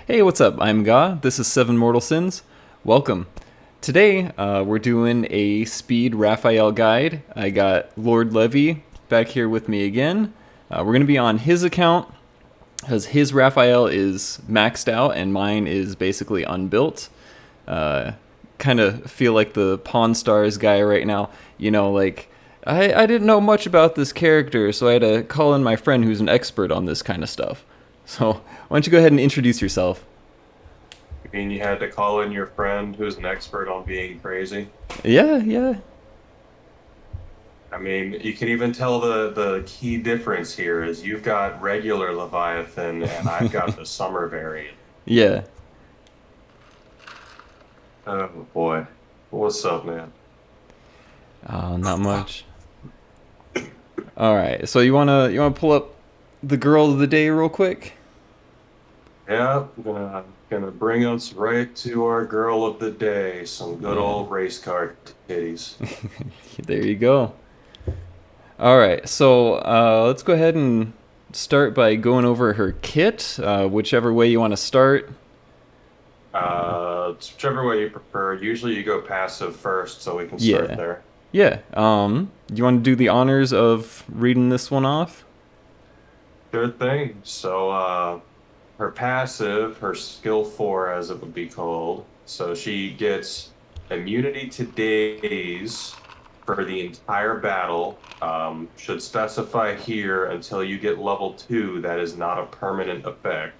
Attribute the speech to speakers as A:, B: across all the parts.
A: Hey, what's up? I'm Ga. This is Seven Mortal Sins. Welcome. Today, we're doing a speed Raphael guide. I got Lord Levy back here with me again. We're going to be on his account because his Raphael is maxed out and mine is basically unbuilt. Kind of feel like the Pawn Stars guy right now. I didn't know much about this character, so I had to call in my friend who's an expert on this kind of stuff. So, why don't you go ahead and introduce yourself?
B: I mean, you had to call in your friend who's an expert on being crazy.
A: Yeah, yeah,
B: I mean, you can even tell the key difference here is you've got regular Leviathan and I've got the summer variant.
A: yeah.
B: Oh boy. What's up, man?
A: Not much. All right, so you wanna pull up the girl of the day real quick?
B: Yeah, gonna bring us right to our girl of the day, some good
A: Yeah,
B: old race car titties.
A: there you go. All right, so let's go ahead and start by going over her kit, whichever way you want to start.
B: It's whichever way you prefer. Usually you go passive first, so we can start
A: Yeah,
B: there.
A: yeah. You want to do the honors of reading this one off?
B: Sure thing. Her passive, her skill four, as it would be called. So she gets immunity to daze for the entire battle. Should specify here until you get level two, that is not a permanent effect.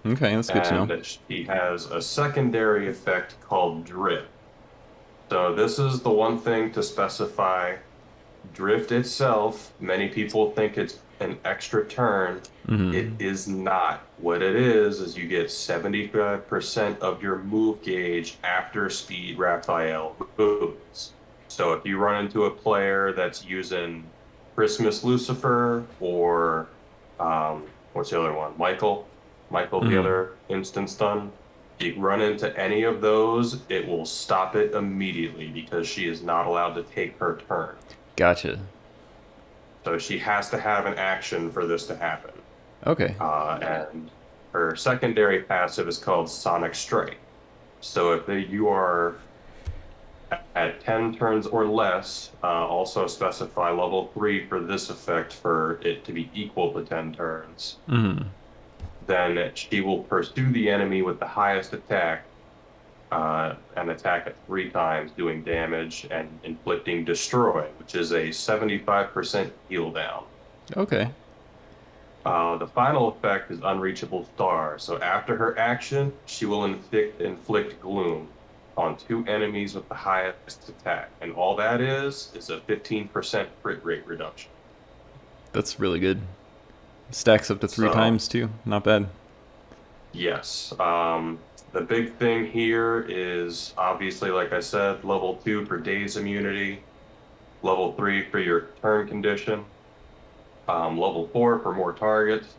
A: Okay, that's good to know.
B: And she has a secondary effect called drift. So this is the one thing to specify. Drift itself, many people think it's an extra turn. It
A: Hmm.
B: is not. What it is you get 75% of your move gauge after speed Raphael moves. So if you run into a player that's using Christmas Lucifer or what's the other one? Michael, the
A: Hmm.
B: other instant stun. You run into any of those, it will stop it immediately because she is not allowed to take her turn.
A: Gotcha.
B: So she has to have an action for this to happen.
A: Okay.
B: And her secondary passive is called Sonic Strike. So if you are at 10 turns or less, also specify level 3 for this effect for it to be equal to 10 turns.
A: Hmm.
B: Then she will pursue the enemy with the highest attack and attack it 3 times, doing damage and inflicting destroy, which is a 75% heal down.
A: Okay.
B: The final effect is Unreachable Star. So after her action, she will inflict gloom on 2 enemies with the highest attack. And all that is a 15% crit rate reduction.
A: That's really good. Stacks up to three
B: So,
A: times too. Not bad.
B: yes. The big thing here is obviously, like I said, level 2 for daze immunity, level 3 for your turn condition, level 4 for more targets.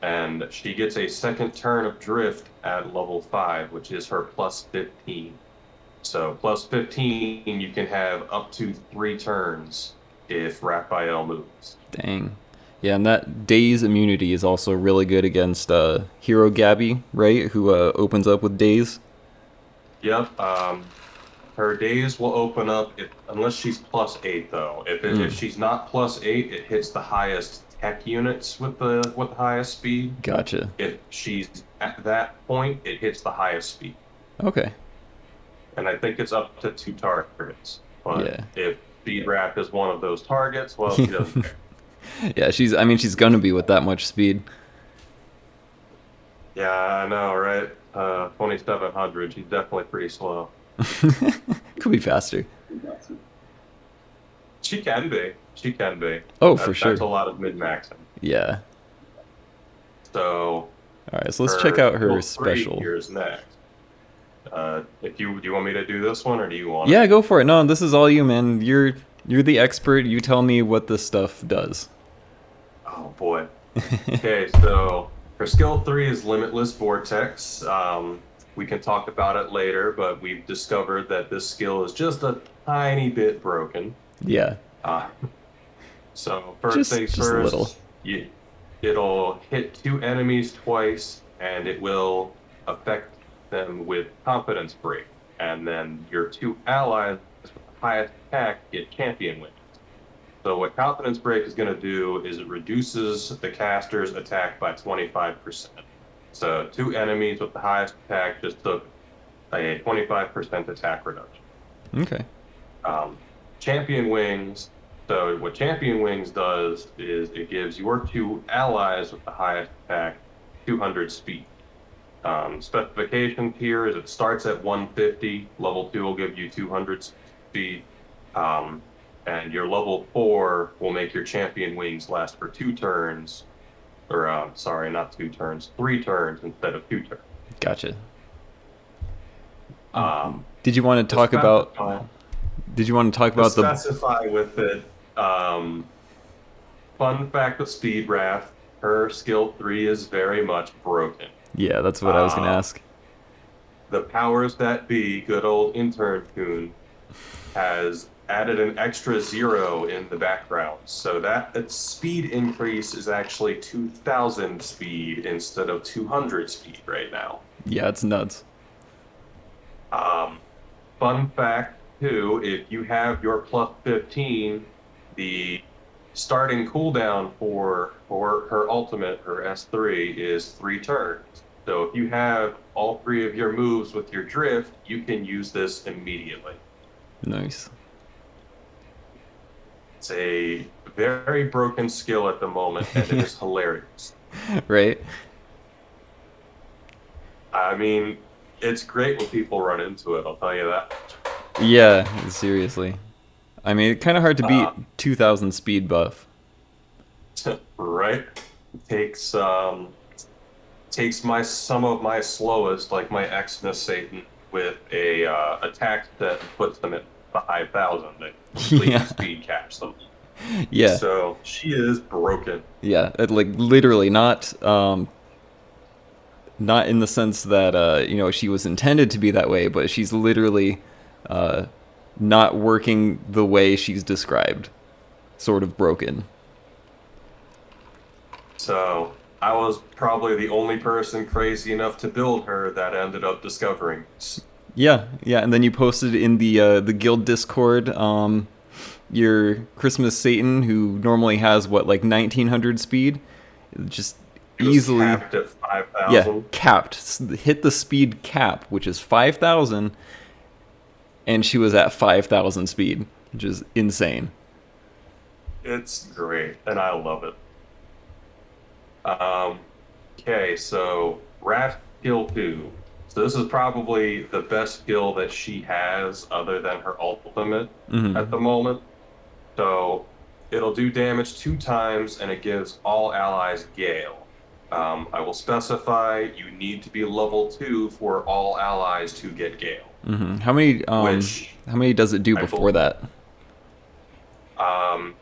B: And she gets a second turn of drift at level 5, which is her plus 15. So plus 15, you can have up to 3 turns if Raphael moves.
A: Dang. Yeah, and that Daze immunity is also really good against Hero Gabby, right? Who opens up with Daze.
B: Yep. Her days will open up unless she's plus 8 though. If
A: Mm,
B: she's not plus 8, it hits the highest tech units with the highest speed.
A: gotcha.
B: If she's at that point, it hits the highest speed.
A: Okay.
B: And I think it's up to 2 targets. But
A: Yeah.
B: if speed wrap is one of those targets, well, she doesn't care.
A: Yeah, she's gonna be with that much speed.
B: Yeah, I know, right? 2700. She's definitely pretty slow.
A: Could be faster.
B: She can be. She can be.
A: Oh, for
B: That's
A: sure.
B: a lot of min-maxing.
A: Yeah.
B: So
A: All right, so let's check
B: her
A: out her
B: skill three
A: special.
B: here is next. If you do you want me to do this one or do you want it?
A: Yeah, go for it. No, this is all you, man. You're the expert. You tell me what this stuff does.
B: Oh boy. Okay, so her skill three is Limitless Vortex. We can talk about it later, but we've discovered that this skill is just a tiny bit broken.
A: Yeah,
B: Uh, so first
A: just
B: things
A: just a little.
B: first, it'll hit 2 enemies twice and it will affect them with confidence break. And then your two allies with the highest attack get champion wings. So what confidence break is going to do is it reduces the caster's attack by 25%. So two enemies with the highest attack just took a 25% attack reduction.
A: Okay.
B: Um, Champion Wings. So what Champion Wings does is it gives your two allies with the highest attack 200 speed. Specifications here is it starts at 150. Level 2 will give you 200 speed. Um, and your level 4 will make your Champion Wings last for 2 turns. Or, sorry, not 2 turns, 3 turns instead of 2 turns.
A: Gotcha.
B: Um,
A: Did you want to talk about? Did you want to talk
B: to
A: about the?
B: specify with it, fun fact with Speed Wrath, her skill 3 is very much broken.
A: Yeah, that's what I was gonna ask.
B: The powers that be, good old intern Coon, has added an extra 0 in the background. So that its speed increase is actually 2000 speed instead of 200 speed right now.
A: Yeah, it's nuts.
B: Um, Fun fact too, if you have your plus 15, the starting cooldown for her ultimate, her S3, is 3 turns. So if you have all 3 of your moves with your drift, you can use this immediately.
A: Nice.
B: It's a very broken skill at the moment, and it is hilarious.
A: Right.
B: I mean, it's great when people run into it, I'll tell you that.
A: Yeah, seriously. I mean, it's kind of hard to beat
B: Uh,
A: 2000 speed buff.
B: right? Takes takes my some of my slowest, like my Xmas Satan, with a attack that puts them at 5,000 that completely
A: Yeah.
B: speed caps them.
A: Yeah.
B: So she is broken.
A: Yeah. Like literally not in the sense that she was intended to be that way, but she's literally uh not working the way she's described. Sort of broken.
B: So I was probably the only person crazy enough to build her that ended up discovering this.
A: Yeah, yeah, and then you posted in the guild Discord your Christmas Satan, who normally has what, like 1900 speed, just
B: It was
A: easily,
B: capped at
A: yeah,
B: 5,000.
A: capped, hit the speed cap, which is 5,000, and she was at 5,000 speed, which is insane.
B: It's great, and I love it. Um, okay, so Rat Skill 2. So this is probably the best skill that she has other than her ultimate at
A: Hmm.
B: the moment. So it'll do damage 2 times and it gives all allies Gale. I will specify you need to be level 2 for all allies to get Gale,
A: Hmm. How many does it do
B: I
A: before
B: believe.
A: that?
B: Um,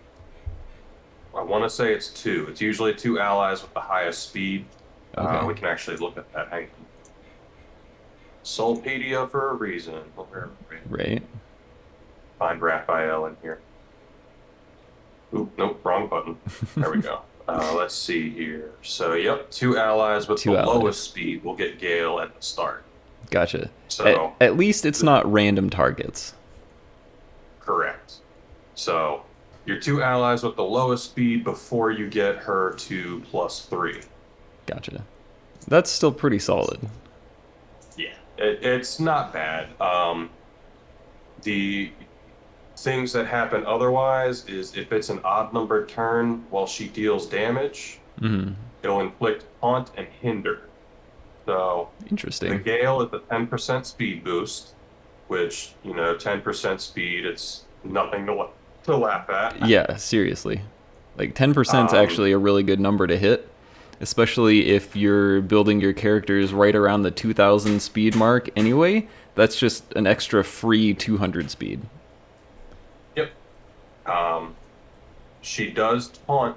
B: I want to say it's 2. It's usually 2 allies with the highest speed.
A: Okay,
B: We can actually look at that. Hang on. Soulpedia for a reason. Where
A: right.
B: find Raphael in here. Oop, nope, wrong button. There we go. Let's see here. So, yep, 2 allies with the
A: Two
B: lowest
A: allies.
B: speed will get Gale at the start.
A: Gotcha. At,
B: So,
A: at least it's not random targets.
B: correct. So, your 2 allies with the lowest speed before you get her to +3.
A: Gotcha. That's still pretty solid.
B: Yeah, it's not bad. The things that happen otherwise is if it's an odd numbered turn while she deals damage,
A: Hmm.
B: it'll inflict taunt and hinder. So the
A: Interesting.
B: Gale is a 10% speed boost, which, 10% speed, it's nothing to laugh at.
A: Yeah, seriously. Like 10% is
B: Um,
A: actually a really good number to hit, especially if you're building your characters right around the 2000 speed mark anyway. That's just an extra free 200 speed.
B: yep. Um, she does taunt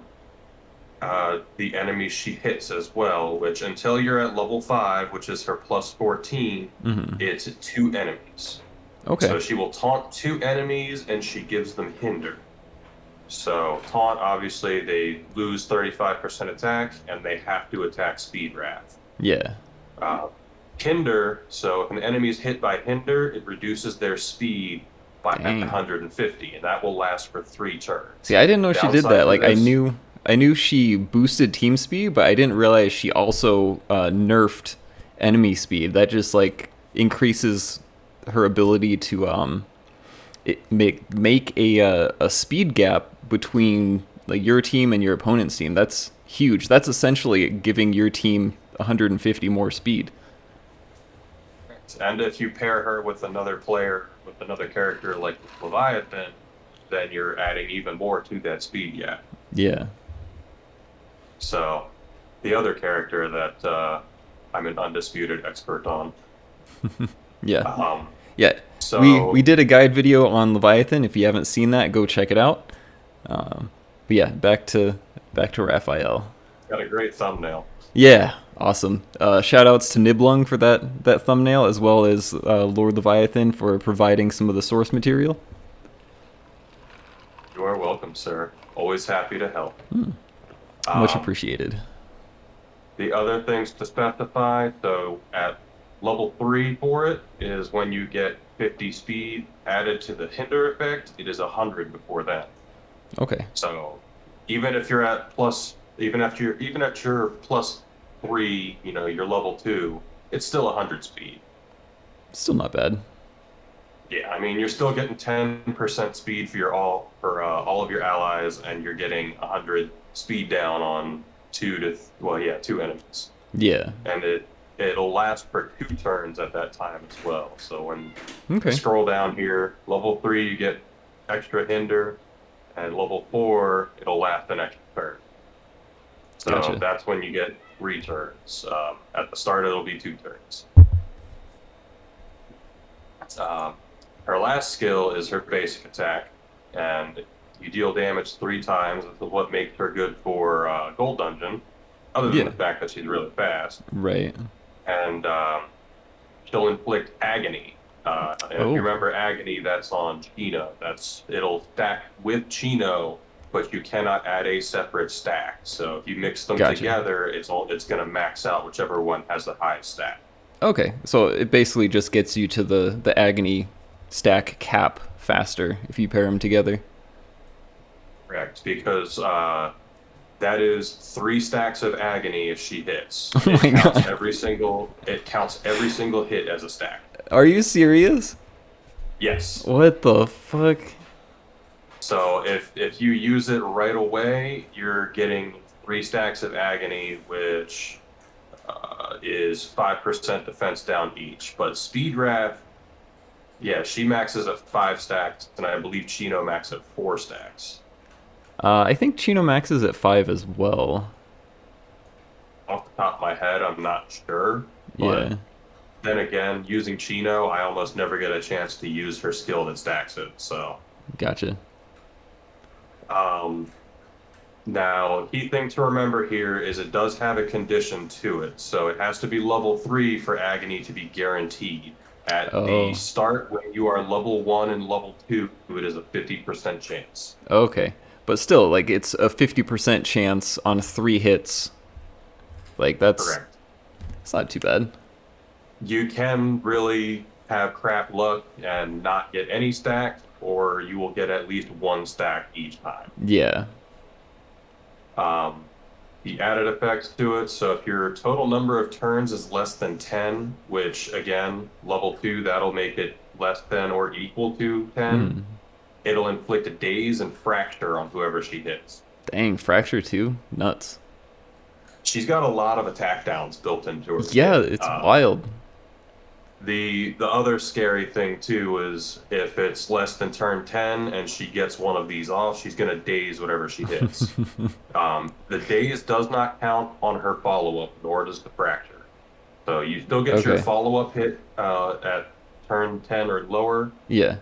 B: the enemies she hits as well, which until you're at level 5, which is her plus 14,
A: Hmm.
B: it's 2 enemies.
A: Okay.
B: So she will taunt 2 enemies and she gives them hinder. So taunt, obviously, they lose 35% attack and they have to attack Speed Wrath.
A: Yeah.
B: Uh, Hinder, so if an enemy is hit by Hinder, it reduces their speed by
A: Dang.
B: 150, and that will last for 3
A: See,
B: turns.
A: I didn't know she did that.
B: Downside to
A: Like,
B: this,
A: I knew she boosted team speed, but I didn't realize she also nerfed enemy speed. That just like increases her ability to make a speed gap between like your team and your opponent's team. That's huge. That's essentially giving your team 150 more speed.
B: and if you pair her with another player, with another character like Leviathan, then you're adding even more to that speed gap.
A: Yeah.
B: So the other character that I'm an undisputed expert on.
A: Yeah.
B: Um,
A: Yeah. We
B: so
A: did a guide video on Leviathan. If you haven't seen that, go check it out. But yeah, back to Raphael.
B: got a great thumbnail.
A: Yeah, awesome. Shout outs to Niblung for that thumbnail, as well as Lord Leviathan for providing some of the source material.
B: You are welcome, sir. Always happy to help.
A: Much
B: Um,
A: appreciated.
B: the other things to specify, so at level 3 for it is when you get 50 speed added to the hinder effect, it is 100 before that.
A: Okay,
B: So even if you're at plus, even at your +3, you're level 2, it's still 100 speed.
A: still not bad.
B: Yeah, I mean, you're still getting 10% speed for all of your allies, and you're getting 100 speed down on two enemies,
A: Yeah.
B: and it'll last for 2 turns at that time as well. So when I
A: Okay.
B: scroll down here, level 3 you get extra hinder, and level 4 it'll last an extra turn. So
A: Gotcha.
B: that's when you get 3 turns. At the start, it'll be 2 turns. Um, Her last skill is her basic attack, and you deal damage 3 times. This is what makes her good for Gold Dungeon, other than
A: Yeah.
B: the fact that she's really fast.
A: Right.
B: And she'll inflict agony. And if you
A: Oh,
B: remember agony, that's on Chino. It'll stack with Chino, but you cannot add a separate stack. So if you mix them
A: gotcha.
B: together, it's going to max out whichever one has the highest stack.
A: Okay, so it basically just gets you to the agony stack cap faster if you pair them together.
B: Correct, because that is 3 stacks of agony if she hits.
A: Oh my god.
B: It counts every single hit as a stack.
A: Are you serious?
B: Yes.
A: What the fuck?
B: So if you use it right away, you're getting 3 stacks of agony, which is 5% defense down each. But Speed Wrath, yeah, she maxes at 5 stacks, and I believe Chino max at 4 stacks.
A: I think Chino Max is at 5 as well.
B: Off the top of my head, I'm not sure,
A: Yeah.
B: but then again, using Chino, I almost never get a chance to use her skill that stacks it. So,
A: Gotcha.
B: um, now, key thing to remember here is it does have a condition to it. So it has to be level 3 for Agony to be guaranteed. At the
A: Oh,
B: start, when you are level 1 and level 2, it is a 50% chance.
A: okay. But still, like, it's a 50% chance on 3 hits. Like, that's
B: Correct.
A: it's not too bad.
B: You can really have crap luck and not get any stacks, or you will get at least 1 stack each time.
A: Yeah.
B: Um, the added effects to it. So if your total number of turns is less than 10, which again, level 2, that'll make it less than or equal to 10,
A: Hmm.
B: it'll inflict a daze and fracture on whoever she hits.
A: Dang, Fracture too? Nuts.
B: She's got a lot of attack downs built into her
A: Yeah,
B: kit.
A: it's wild.
B: The other scary thing too is if it's less than turn 10 and she gets one of these off, she's gonna daze whatever she hits. The daze does not count on her follow-up, nor does the fracture. So you still get your
A: Okay.
B: follow-up hit at turn 10 or lower,
A: Yeah.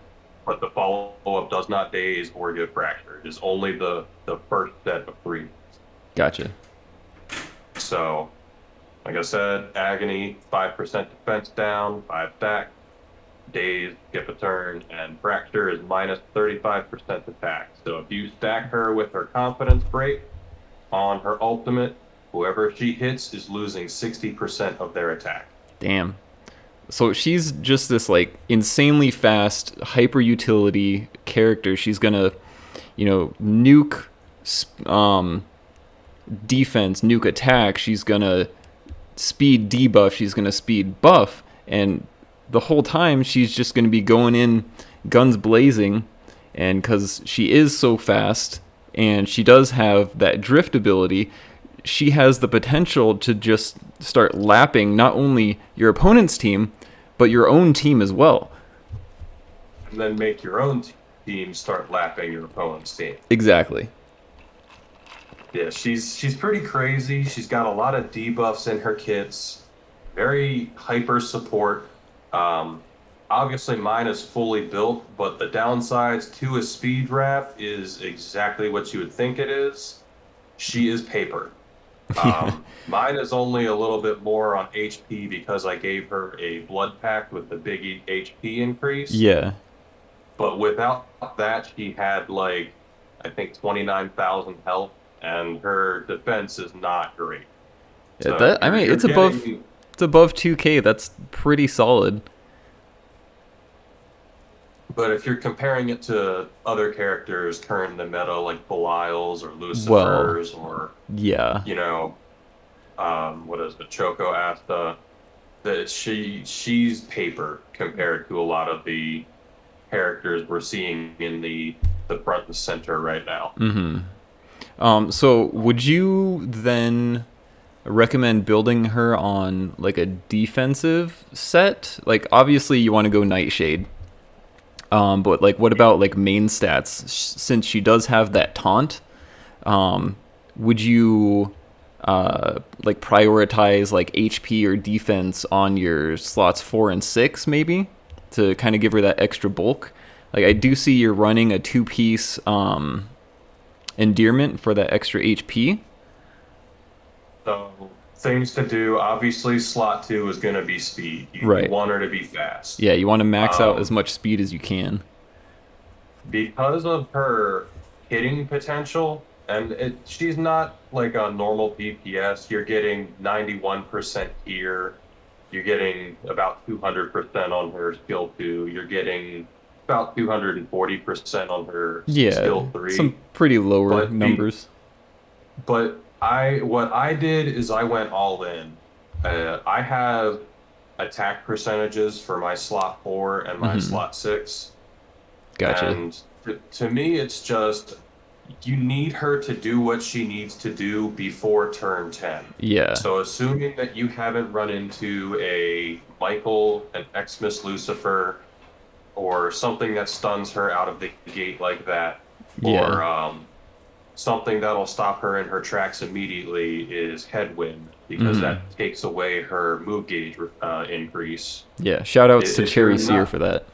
B: but the follow-up does not daze or get fractured. It's only the first set of 3.
A: Gotcha.
B: So, like I said, agony, 5% defense down, 5 stack, daze, skip a turn, and fracture is minus 35% attack. So if you stack her with her confidence break on her ultimate, Whoever she hits is losing 60% of their attack.
A: Damn. So she's just this like insanely fast hyper utility character. She's gonna, nuke defense, nuke attack. She's gonna speed debuff. She's gonna speed buff, and the whole time she's just gonna be going in guns blazing. And because she is so fast and she does have that drift ability, she has the potential to just start lapping not only your opponent's team, but your own team as well.
B: And then make your own team start lapping your opponent's team.
A: Exactly.
B: Yeah, she's pretty crazy. She's got a lot of debuffs in her kits. Very hyper support. Um, Obviously mine is fully built, but the downsides to a speed raf is exactly what you would think it is. She is paper.
A: Yeah.
B: Mine is only a little bit more on HP because I gave her a blood pact with the big HP increase.
A: Yeah.
B: But without that, she had like, I think 29,000 health, and her defense is not great.
A: Yeah,
B: So
A: I mean,
B: you're getting,
A: it's above 2K. That's pretty solid.
B: but if you're comparing it to other characters current in the meta, like Belials or
A: Well,
B: Lucifers or,
A: yeah.
B: you know, what is it, Choco Asta, that she's paper compared to a lot of the characters we're seeing in the front and center right now.
A: So would you then recommend building her on like a defensive set? Like obviously you want to go Nightshade. But like what about like main stats? Since she does have that taunt, would you like prioritize like HP or defense on your slots 4 and 6 maybe to kind of give her that extra bulk? Like I do see you're running a 2-piece endearment for that extra HP.
B: So things to do, obviously slot two is going to be speed. You
A: Right.
B: want her to be fast.
A: Yeah, you want to max out as
B: Um,
A: much speed as you can.
B: because of her hitting potential, and she's not like a normal DPS. You're getting 91% here. You're getting about 200% on her skill 2. You're getting about 240% on her
A: Yeah,
B: skill
A: some
B: 3.
A: pretty lower
B: But be,
A: numbers.
B: but what I did is I went all in. I have attack percentages for my slot 4 and my slot 6.
A: Gotcha.
B: And to me, it's just you need her to do what she needs to do before turn 10.
A: Yeah.
B: So, assuming that you haven't run into a Michael, an Xmas Lucifer, or something that stuns her out of the gate like that,
A: Yeah.
B: or something that'll stop her in her tracks immediately is Headwind, because that takes away her move gauge increase.
A: Yeah. Shout outs to
B: If you're
A: Cherry Seer
B: not
A: for that.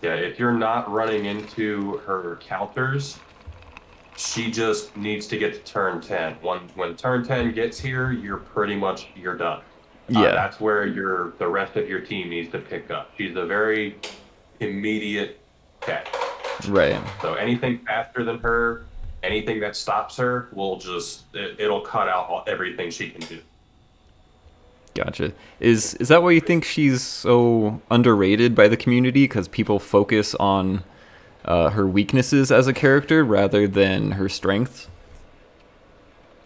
B: Yeah, if you're not running into her counters, she just needs to get to turn 10. When turn 10 gets here, you're done.
A: Yeah.
B: That's where the rest of your team needs to pick up. She's a very immediate tech.
A: Right.
B: So anything faster than her, anything that stops her will it'll cut out everything she can do.
A: Gotcha. Is that why you think she's so underrated by the community? Because people focus on her weaknesses as a character rather than her strengths?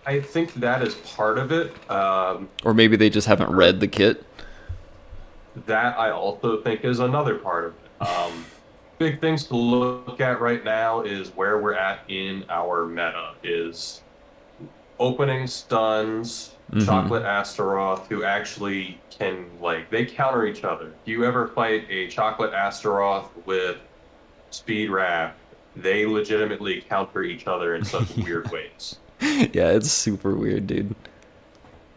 B: I think that is part of it.
A: Or maybe they just haven't read the kit?
B: That I also think is another part of it. Big things to look at right now is where we're at in our meta is opening stuns, Chocolate Astaroth, who actually can, like, they counter each other. If you ever fight a Chocolate Astaroth with Speed Raft, they legitimately counter each other in such weird ways.
A: Yeah, it's super weird, dude.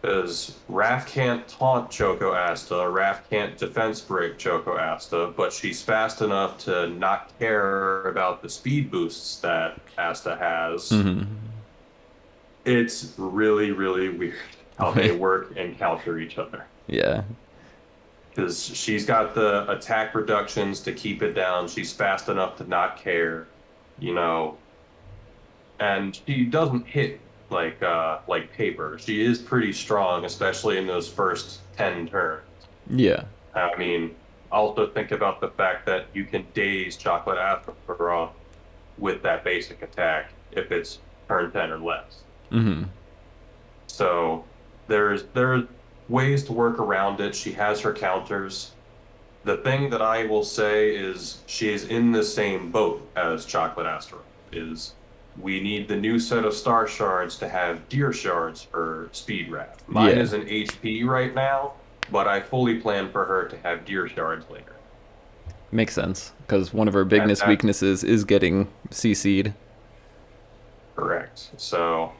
B: Because Raph can't taunt Choco Asta, Raph can't defense break Choco Asta, but she's fast enough to not care about the speed boosts that Asta has. It's really, really weird how they work and counter each other.
A: Yeah.
B: Because she's got the attack reductions to keep it down. She's fast enough to not care, you know, and she doesn't hit like paper. She is pretty strong, especially in those first 10 turns.
A: Yeah.
B: I mean, also think about the fact that you can daze Chocolate Aphra with that basic attack if it's turn 10 or less.
A: Mm-hmm.
B: So there's ways to work around it. She has her counters. The thing that I will say is she is in the same boat as Chocolate Asteroid. Is we need the new set of star shards to have deer shards for speed wrath. Mine
A: Yeah.
B: is an HP right now, but I fully plan for her to have deer shards later.
A: Makes sense, because one of our
B: And
A: biggest
B: that's
A: weaknesses is getting CC'd.
B: correct. So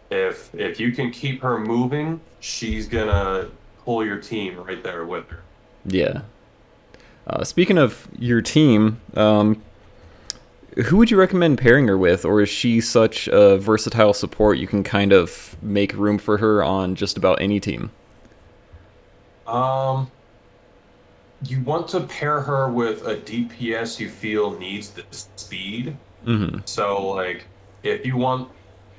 B: if you can keep her moving, she's gonna pull your team right there with her.
A: Yeah. Speaking of your team, who would you recommend pairing her with, or is she such a versatile support you can kind of make room for her on just about any team?
B: Um, you want to pair her with a DPS you feel needs the speed.
A: Mm-hmm.
B: So, like, if you want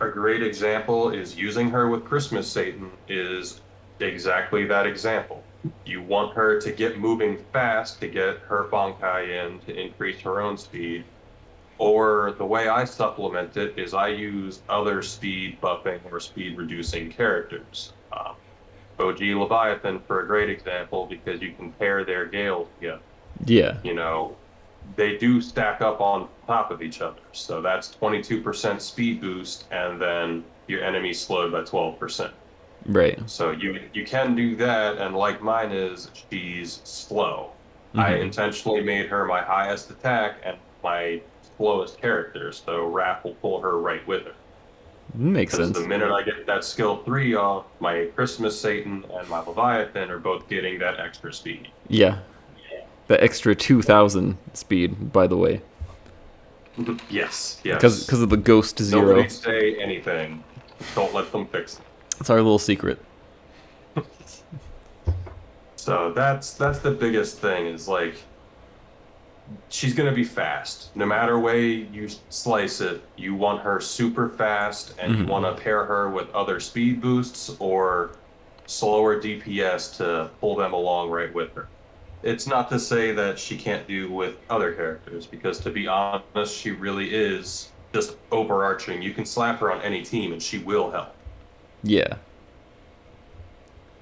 B: a great example, is using her with Christmas Satan is exactly that example. You want her to get moving fast to get her Bankai in to increase her own speed. Or the way I supplement it is I use other speed buffing or speed reducing characters. OG Leviathan for a great example because you can pair their gales together.
A: Yeah.
B: You know, they do stack up on top of each other. So that's 22% speed boost, and then your enemy slowed by 12%.
A: Right.
B: So you can do that, and like mine is, she's slow. I
A: Mm-hmm.
B: intentionally made her my highest attack and my slowest character, so Raph will pull her right with her.
A: Makes
B: Because the
A: sense.
B: minute I get that skill 3 off, my Christmas Satan and my Leviathan are both getting that extra speed.
A: Yeah. The extra 2,000 speed, by the way,
B: Yes,
A: because
B: yes.
A: of the Ghost
B: Nobody
A: Zero.
B: say anything. Don't let them fix
A: It's our little secret.
B: it. So that's the biggest thing is like she's gonna be fast. No matter way you slice it, you want her super fast and you
A: Mm-hmm.
B: want to pair her with other speed boosts or slower DPS to pull them along right with her. It's not to say that she can't do with other characters, because to be honest, she really is just overarching. You can slap her on any team and she will help.
A: Yeah.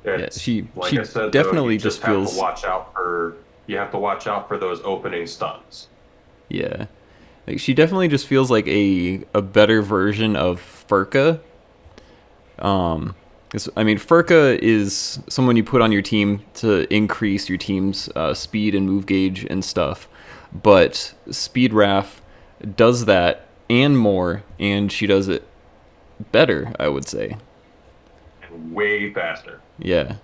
A: Yeah.
B: It's like I
A: She
B: said though, you
A: definitely just
B: just have to
A: feels.
B: watch out for those opening stuns.
A: Yeah. Like she definitely just feels like a better version of Furka. 'Cause, I mean, Furka is someone you put on your team to increase your team's speed and move gauge and stuff. But Speed Raf does that and more, and she does it better, I would say.
B: And way faster.
A: Yeah.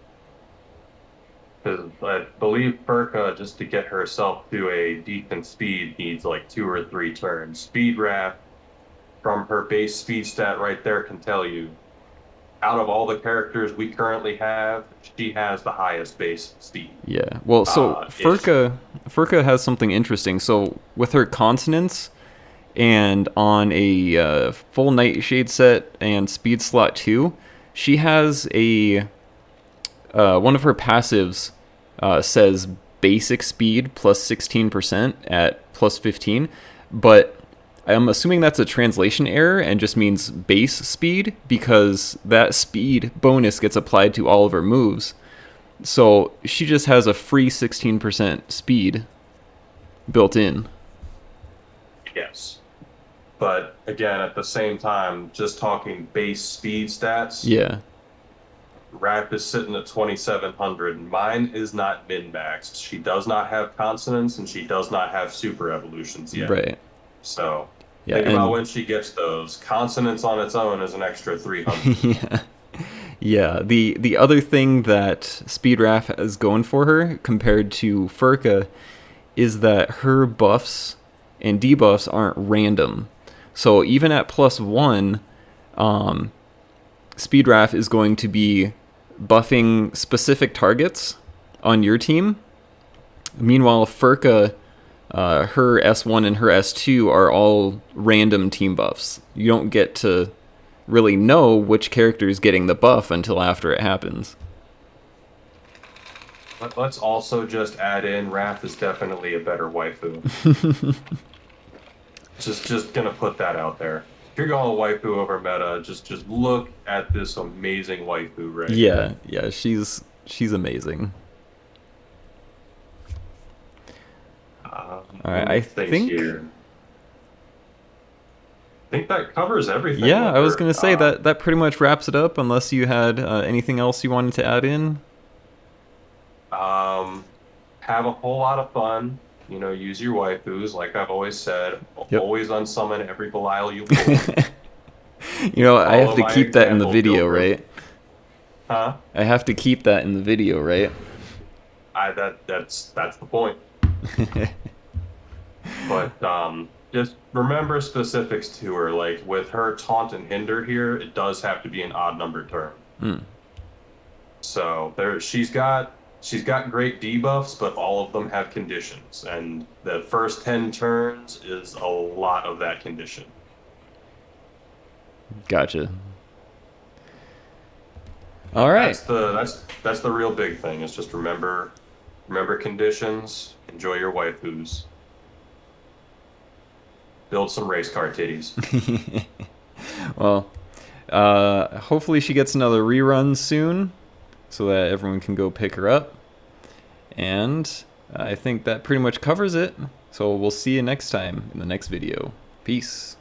B: Because I believe Furka, just to get herself to a decent speed, needs like 2 or 3 turns. Speed Wrath, from her base speed stat right there, can tell you out of all the characters we currently have, she has the highest base speed.
A: Yeah. Well, so
B: If
A: Furka has something interesting. So with her consonants and on a full Nightshade set and speed slot 2, she has a one of her passives says basic speed plus 16% at plus 15, but I'm assuming that's a translation error and just means base speed because that speed bonus gets applied to all of her moves. So she just has a free 16% speed built in.
B: yes, but again, at the same time, just talking base speed stats,
A: Yeah,
B: Raph is sitting at 2,700. Mine is not min-maxed. She does not have consonants and she does not have super evolutions yet.
A: right.
B: So
A: Yeah,
B: think about
A: and
B: when she gets those. Consonants on its own is an extra 300.
A: yeah. Yeah, the other thing that Speed Raf has going for her compared to Furka is that her buffs and debuffs aren't random. So even at +1, Speed Raf is going to be buffing specific targets on your team. Meanwhile, Furka, her S1 and her S2 are all random team buffs. You don't get to really know which character is getting the buff until after it happens.
B: Let's also just add in Raph is definitely a better waifu. just gonna put that out there. If you're going waifu over meta, just look at this amazing waifu right here.
A: Yeah, she's amazing. All right, I think
B: that covers everything.
A: Yeah, I was gonna say that pretty much wraps it up. Unless you had anything else you wanted to add in.
B: Have a whole lot of fun. You know, use your waifus, like I've always said.
A: Yep.
B: Always unsummon every Belial you pull.
A: You know, I have to keep that in the video, right?
B: Huh?
A: I have to keep that in the video, right?
B: That's the point. But just remember specifics to her. Like with her taunt and hinder here, it does have to be an odd numbered term. So she's got great debuffs, but all of them have conditions, and the first 10 turns is a lot of that condition.
A: Gotcha. All right.
B: That's the real big thing. Is just remember conditions. Enjoy your waifus. Build some race car titties.
A: Well, hopefully she gets another rerun soon, so that everyone can go pick her up. And I think that pretty much covers it. So we'll see you next time in the next video. Peace.